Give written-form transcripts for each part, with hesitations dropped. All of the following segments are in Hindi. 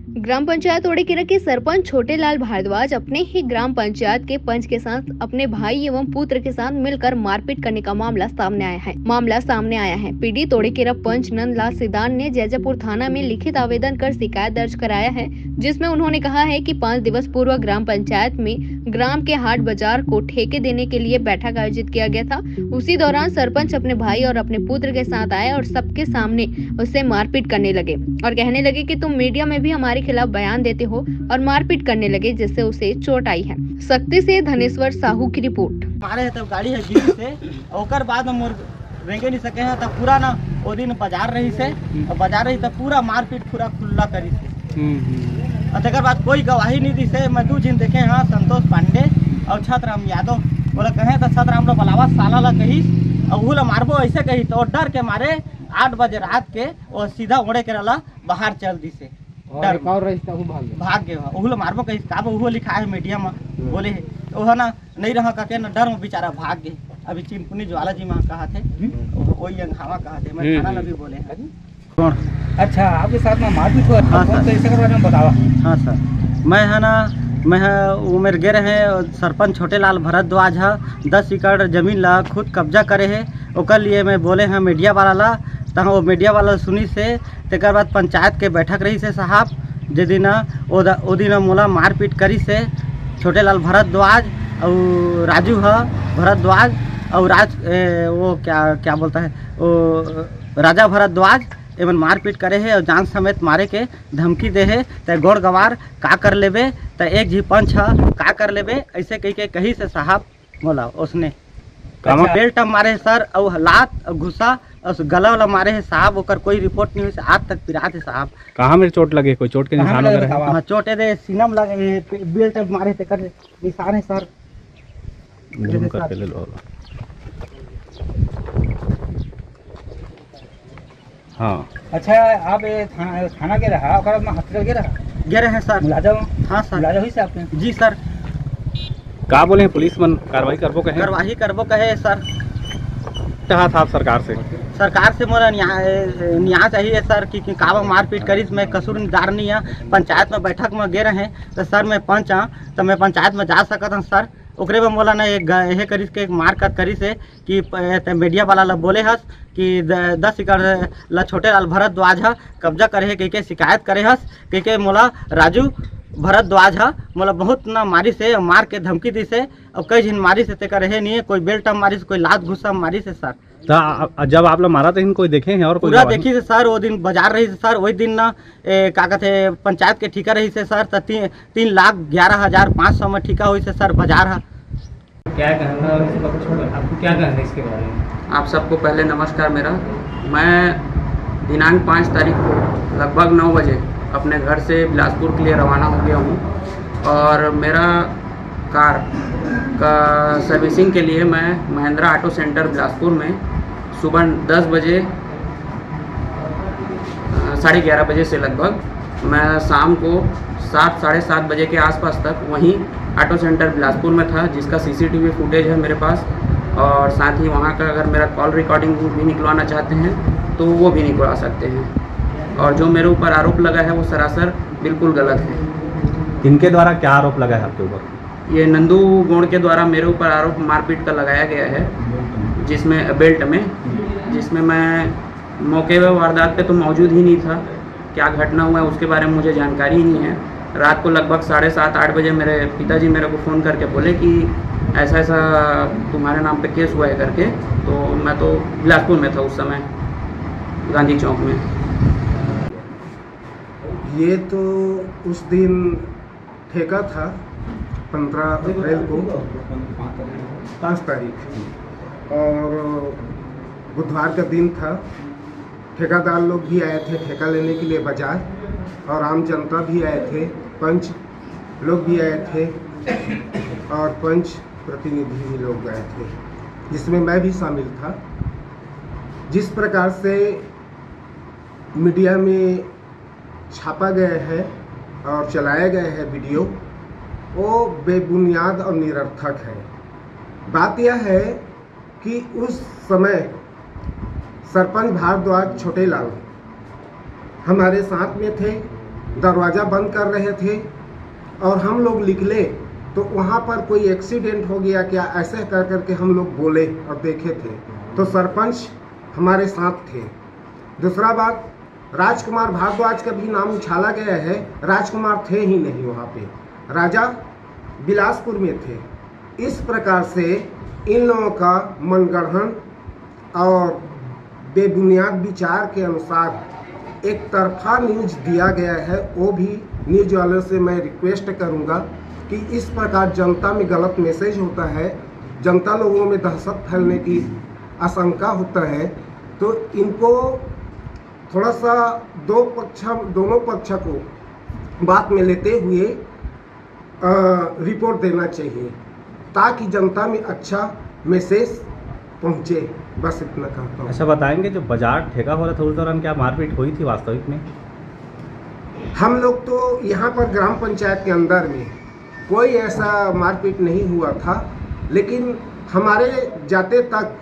ग्राम पंचायत ओड़ेकेरा के सरपंच छोटेलाल भारद्वाज अपने ही ग्राम पंचायत के पंच के साथ अपने भाई एवं पुत्र के साथ मिलकर मारपीट करने का मामला सामने आया है। पीड़ित ओड़ेकेरा पंच नंदलाल सिदान ने जैजापुर थाना में लिखित आवेदन कर शिकायत दर्ज कराया है, जिसमें उन्होंने कहा है कि 5 दिवस पूर्व ग्राम पंचायत में ग्राम के हाट बाजार को ठेके देने के लिए बैठक आयोजित किया गया था। उसी दौरान सरपंच अपने भाई और अपने पुत्र के साथ आए और सबके सामने उससे मारपीट करने लगे और कहने लगे कि तुम मीडिया में भी हमारे खिलाफ बयान देते हो और मारपीट करने लगे, जिससे उसे चोट आई है। सख्ती से धनेश्वर साहू की रिपोर्ट। हमारे तब गाड़ी है गिरी से ओकर बाद हम रेंगे नहीं सके हैं, तब पूरा ना वो दिन बाजार रही से और बाजार रही तब पूरा मारपीट पूरा खुला करी से और तक बाद कोई गवाही नहीं दी से। मैं 2 दिन देखे हाँ, संतोष पांडे और छतराम यादव बोला कहे तो छतराम लो बलावा साला ला कही और वो मारबो ऐसे कही तो डर के मारे 8 बजे रात के और सीधा ओड़े के रला बाहर चल दी से डर भाग गए वो मारबो कही का वो लिखा है मीडिया में बोले तो है ना नहीं रहा का ना डर में बेचारा भाग गए। अभी चिंपुनी ज्वाला जी में कहा थे वही अंगामा कहा थे, मैं थाना में भी बोले हैं। अच्छा, आपके साथ में मारपीट हुआ? हाँ सर, इसके बारे में बतावा। हाँ सर, मैं है ना वो मेरे गे रहे सरपंच छोटेलाल भारद्वाज है 10 एकड़ जमीन ला खुद कब्जा करे है। ओकर लिए मैं बोले हैं मीडिया वाला ला तो वो मीडिया वाला सुनी से तक बाद पंचायत के बैठक रही से साहब जे दिन ओ दिन मोला मारपीट करी से छोटेलाल भारद्वाज और राजू है भारद्वाज और वो क्या बोलता है वो राजा भारद्वाज एवं मारपीट करे है और जान समेत मारे के धमकी दे है। तो गोड़ गवार का कर लेबे तो एक जी पंच है का कर लेबे ऐसे कही से साहब बोला उसने बेल्ट मारे सर और लात और घुसा और गला वाला मारे है साहब। ओकर कोई रिपोर्ट नहीं हुई आज तक पिरात है साहब। कहाँ मेरे चोट लगे? कोई चोट के निशान वगैरह? हाँ, चोट है सीना में लगे, बेल्ट मारे थे कर निशान है सर। हाँ, अच्छा, आप थाना के रहा हॉस्पिटल गे रहे हैं सर? हाँ सर, मुलाजा हुई से आपने? जी सर। का बोले पुलिस मन कार्रवाई करबो कहे सर। चाहा था सरकार से मोला न्याय चाहिए सर कि का मारपीट करी मैं कसूरदार नहीं है। पंचायत में बैठक में गे रहे तो सर मैं पंच हाँ तो मैं पंचायत में जा सकता हूँ सर। ओकरे में मोला ना एक करी के मार करी से कि मीडिया वाला ला बोले हस कि 10 एकड़ ला छोटेलाल भारद्वाज है कब्जा करे है के शिकायत करे हस के मोला राजू भारद्वाज है मोला बहुत ना मारी से मार के धमकी दी से और कई झिन मारी से तेकर रहे नहीं है। कोई बेल्ट मारी से, कोई लात घुसा मारी से सर। तो जब आप लोग मारा तो इनको कोई देखे हैं और कोई पूरा देखी से सर? वो दिन बाजार रही से सर, वही दिन ना का कहते पंचायत के ठिका रही से सर। तो 3,11,500 में ठिका हुई से सर बाजार है। क्या कहना आपको, क्या कहना है इसके बारे में? आप सबको पहले नमस्कार मेरा। मैं दिनांक 5 तारीख को लगभग 9 बजे अपने घर से बिलासपुर के लिए रवाना हो गया हूँ और मेरा कार का सर्विसिंग के लिए मैं महिंद्रा ऑटो सेंटर बिलासपुर में सुबह 10 बजे 11:30 बजे से लगभग मैं शाम को 7 साढ़े 7 बजे के आसपास तक वहीं ऑटो सेंटर बिलासपुर में था, जिसका CCTV फुटेज है मेरे पास। और साथ ही वहाँ का अगर मेरा कॉल रिकॉर्डिंग भी निकलवाना चाहते हैं तो वो भी निकलवा सकते हैं। और जो मेरे ऊपर आरोप लगा है वो सरासर बिल्कुल गलत है। इनके द्वारा क्या आरोप लगा है आपके ऊपर? ये नंदू गोड़ के द्वारा मेरे ऊपर आरोप मारपीट का लगाया गया है, जिसमें बेल्ट में, जिसमें मैं मौके पर वारदात पे तो मौजूद ही नहीं था। क्या घटना हुआ है उसके बारे में मुझे जानकारी ही नहीं है। रात को लगभग 7:30-8 बजे मेरे पिताजी मेरे को फ़ोन करके बोले कि ऐसा ऐसा तुम्हारे नाम पे केस हुआ है करके। तो मैं तो बिलासपुर में था उस समय, गांधी चौक में। ये तो उस दिन ठेका था 15 अप्रैल को 5 तारीख और बुधवार का दिन था। ठेकेदार लोग भी आए थे ठेका लेने के लिए बाजार और आम जनता भी आए थे, पंच लोग भी आए थे और पंच प्रतिनिधि भी लोग गए थे, जिसमें मैं भी शामिल था। जिस प्रकार से मीडिया में छापा गया है और चलाया गया है वीडियो, वो बेबुनियाद और निरर्थक है। बात यह है कि उस समय सरपंच भारद्वाज छोटेलाल हमारे साथ में थे दरवाज़ा बंद कर रहे थे और हम लोग निकले तो वहाँ पर कोई एक्सीडेंट हो गया क्या, ऐसे कर करके हम लोग बोले और देखे थे तो सरपंच हमारे साथ थे। दूसरा बात, राजकुमार भारद्वाज का भी नाम उछाला गया है, राजकुमार थे ही नहीं वहाँ पे, राजा बिलासपुर में थे। इस प्रकार से इन लोगों का मनगढ़ंत और बेबुनियाद विचार के अनुसार एक तरफा न्यूज़ दिया गया है। वो भी न्यूज़ वालों से मैं रिक्वेस्ट करूंगा कि इस प्रकार जनता में गलत मैसेज होता है, जनता लोगों में दहशत फैलने की आशंका होता है, तो इनको थोड़ा सा दोनों पक्ष को बात में लेते हुए रिपोर्ट देना चाहिए ताकि जनता में अच्छा मैसेज पहुँचे। बस इतना कहता हूँ। अच्छा, बताएंगे जो बाजार ठेका हो रहा था उस दौरान क्या मारपीट हुई थी वास्तविक में? हम लोग तो यहाँ पर ग्राम पंचायत के अंदर में कोई ऐसा मारपीट नहीं हुआ था, लेकिन हमारे जाते तक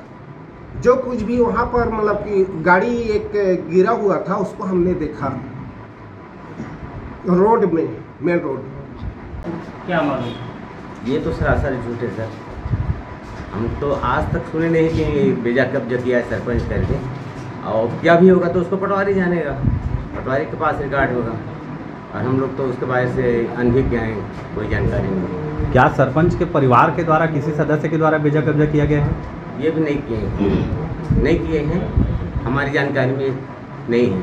जो कुछ भी वहाँ पर मतलब कि गाड़ी एक गिरा हुआ था उसको हमने देखा रोड में, मेन रोड। क्या मालूम? ये तो सरासर झूठ है सर। हम तो आज तक सुने नहीं कि बेजा कब्जा किया है सरपंच करके, और क्या भी होगा तो उसको पटवारी जानेगा, पटवारी के पास रिकॉर्ड होगा, और हम लोग तो उसके बारे से अनभिज्ञ क्या है, कोई जानकारी नहीं। क्या सरपंच के परिवार के द्वारा किसी सदस्य के द्वारा बेजा कब्जा किया गया है? ये भी नहीं किए हैं, हमारी जानकारी में नहीं है।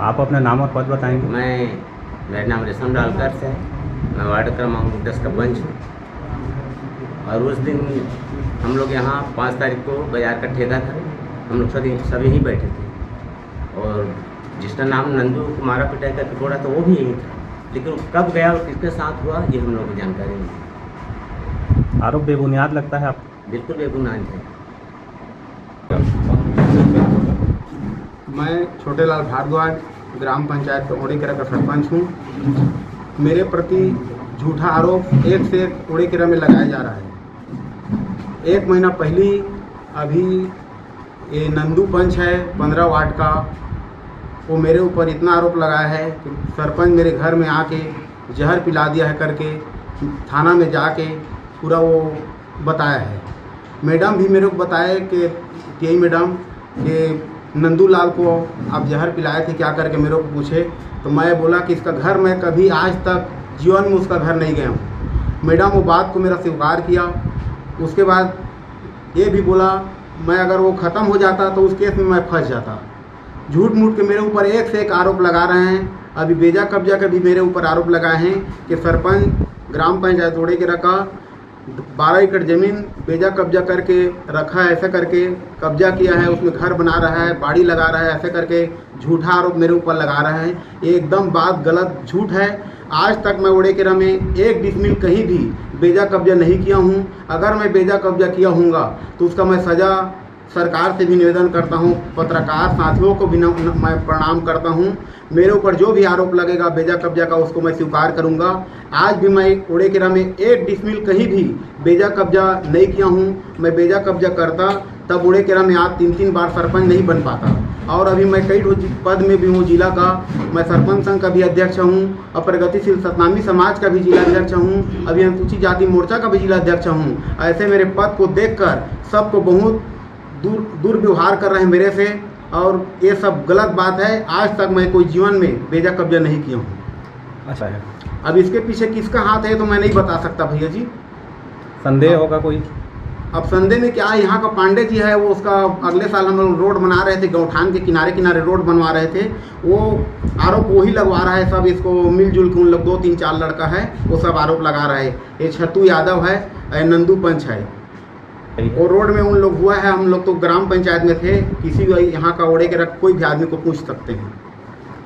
आप अपना नाम और पद बताएंगे? मेरा नाम रेशम डालकर से, मैं वार्ड क्रमांक 10 का पंच हूँ। और उस दिन हम लोग यहाँ 5 तारीख को बाजार का ठेका था, हम लोग सभी यहीं बैठे थे, और जिसका नाम नंदू कुमारा पिटाई का पिकोड़ा था वो भी यही था, लेकिन कब गया और किसके साथ हुआ ये हम लोग को जानकारी नहीं। आरोप बेबुनियाद लगता है आप? बिल्कुल बेबुनियाद है। मैं छोटेलाल भारद्वाज ग्राम पंचायत ओड़ेकेरा का सरपंच हूँ। मेरे प्रति झूठा आरोप एक से एक ओड़ेकेरा में लगाया जा रहा है। 1 महीना पहले अभी ये नंदू पंच है 15 वार्ड का, वो मेरे ऊपर इतना आरोप लगाया है कि सरपंच मेरे घर में आके जहर पिला दिया है करके थाना में जाके पूरा वो बताया है। मैडम भी मेरे को बताया कि यही मैडम कि नंदू लाल को आप जहर पिलाए थे क्या करके मेरे को पूछे, तो मैं बोला कि इसका घर मैं कभी आज तक जीवन में उसका घर नहीं गया हूँ। मैडम वो बात को मेरा स्वीकार किया। उसके बाद ये भी बोला मैं अगर वो ख़त्म हो जाता तो उस केस में मैं फंस जाता। झूठ मूठ के मेरे ऊपर एक से एक आरोप लगा रहे हैं। अभी बेजा कब्जा का भी मेरे ऊपर आरोप लगाए हैं कि सरपंच ग्राम पंचायत ओड़ेकेरा का 12 एकड़ ज़मीन बेजा कब्जा करके रखा है, ऐसा करके कब्जा किया है, उसमें घर बना रहा है, बाड़ी लगा रहा है, ऐसे करके झूठा आरोप मेरे ऊपर लगा रहा है। ये एकदम बात गलत झूठ है। आज तक मैं ओड़ेकेरा में 1 डिसमिल कहीं भी बेजा कब्जा नहीं किया हूँ। अगर मैं बेजा कब्जा किया हूँगा तो उसका मैं सज़ा सरकार से भी निवेदन करता हूँ, पत्रकार साथियों को भी मैं प्रणाम करता हूँ। मेरे ऊपर जो भी आरोप लगेगा बेजा कब्जा का उसको मैं स्वीकार करूँगा। आज भी मैं ओड़ेकेरा में 1 डिसमिल कहीं भी बेजा कब्जा नहीं किया हूँ। मैं बेजा कब्जा करता तब ओड़ेकेरा में आज 3-3 बार सरपंच नहीं बन पाता। और अभी मैं कई पद में भी हूँ जिला का। मैं सरपंच संघ का भी अध्यक्ष हूँ और प्रगतिशील सतनामी समाज का भी जिला अध्यक्ष हूँ, अभी अनुसूचित जाति मोर्चा का भी जिला अध्यक्ष हूँ। ऐसे मेरे पद को देखकर सबको बहुत दुर्व्यवहार कर रहे हैं मेरे से, और ये सब गलत बात है। आज तक मैं कोई जीवन में बेजा कब्जा नहीं किया हूँ। अच्छा है। अब इसके पीछे किसका हाथ है तो मैं नहीं बता सकता भैया जी। संदेह होगा कोई? अब संदेह में क्या है, यहाँ का पांडे जी है वो उसका अगले साल हम लोग रोड बना रहे थे, गौठान के किनारे किनारे रोड बनवा रहे थे, वो आरोप वही लगवा रहा है सब। इसको मिलजुल के उन लोग 2-3-4 लड़का है वो सब आरोप लगा रहा है। ये छत्तू यादव है, नंदू पंच है, और रोड में उन लोग हुआ है। हम लोग तो ग्राम पंचायत में थे, किसी भी यहाँ का ओड़ेकेरा कोई भी आदमी को पूछ सकते हैं।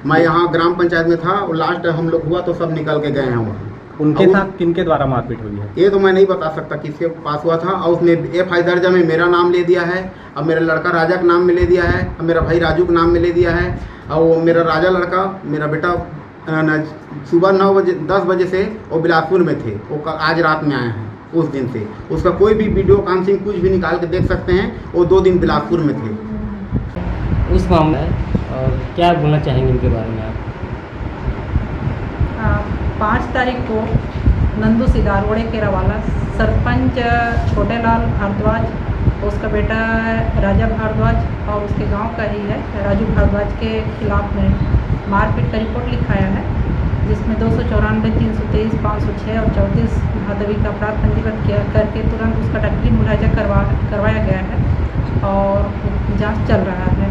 मैं यहाँ ग्राम पंचायत में था और लास्ट हम लोग हुआ तो सब निकल के गए हैं वहाँ। उनके साथ किनके द्वारा मारपीट हुई है ये तो मैं नहीं बता सकता किसके पास हुआ था। और उसने FI दर्जा में मेरा नाम ले दिया है, अब मेरा लड़का राजा का नाम में ले दिया है, अब मेरा भाई राजू का नाम में ले दिया है। और वो मेरा राजा लड़का मेरा बेटा सुबह 10 बजे से वो बिलासपुर में थे, वो आज रात में आए हैं। उस दिन से उसका कोई भी वीडियो कॉन्फ्रेंसिंग कुछ भी निकाल के देख सकते हैं। वो 2 दिन बिलासपुर में थे। उस मामले और क्या बोलना चाहेंगे इनके बारे में आप? 5 तारीख को नंदू सिदार ओड़े केरा वाला सरपंच छोटेलाल भारद्वाज, उसका बेटा राजा भारद्वाज और उसके गांव का ही है राजू भारद्वाज के खिलाफ में मारपीट का रिपोर्ट लिखाया है, जिसमें 294, 323, 506 और 34 भादवी का अपराध पंजीबद्ध किया करके तुरंत उसका डकली मुलाजा करवाया गया है और जांच चल रहा है।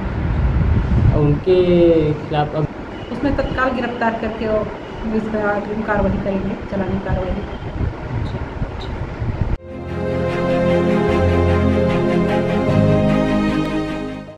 उनके खिलाफ अब उसमें तत्काल गिरफ्तार करके और इस पर अग्रिम कार्रवाई करेंगे, चलानी कार्रवाई।